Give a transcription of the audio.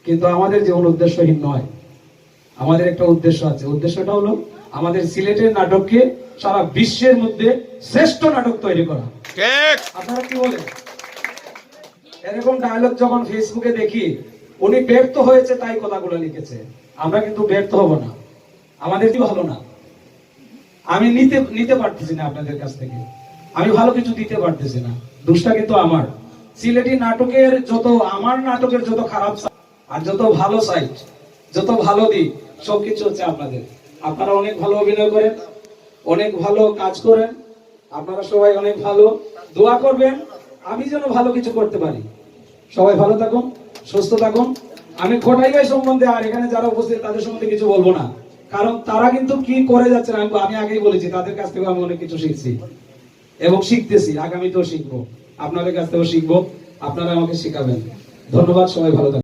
কিন্তু আমাদের জীবন উদ্দেশ্যহীন নয়, আমাদের একটা উদ্দেশ্য আছে। উদ্দেশ্যটা হলো আমাদের সিলেটের নাটককে সারা বিশ্বের মধ্যে শ্রেষ্ঠ নাটক তৈরি করা। আপনারা কি বলেন? এরকম ডায়লগ যখন ফেসবুকে দেখি, উনি ব্যর্থ হয়েছে তাই কথাগুলো লিখেছে, আমরা কিন্তু ব্যর্থ হব না, আমাদের কি ভালো না, আমি নিতে পারতেছি না আপনাদের কাছ থেকে, আমি ভালো কিছু দিতে পারতেছি না, দোষটা কিন্তু আমার। সিলেটি নাটকের যত, আমার নাটকের যত খারাপ আর যত ভালো সাইড, যত ভালো দিক, সবকিছু হচ্ছে আপনাদের। আপনারা অনেক ভালো অভিনয় করেন, অনেক ভালো কাজ করেন, আপনারা সবাই অনেক ভালো। দোয়া করবেন আমি যেন ভালো কিছু করতে পারি। সবাই ভালো থাকুন, সুস্থ থাকুন। আমি খোটাই ভাই সম্বন্ধে আর এখানে যারা উপস্থিত তাদের সম্বন্ধে কিছু বলবো না, কারণ তারা কিন্তু কি করে যাচ্ছেন আমি আগেই বলেছি, তাদের কাছ থেকে আমি অনেক কিছু শিখছি এবং শিখতেছি, আগামীতেও শিখবো, আপনাদের কাছ থেকেও শিখবো, আপনারা আমাকে শিখাবেন। ধন্যবাদ, সবাই ভালো থাকুন।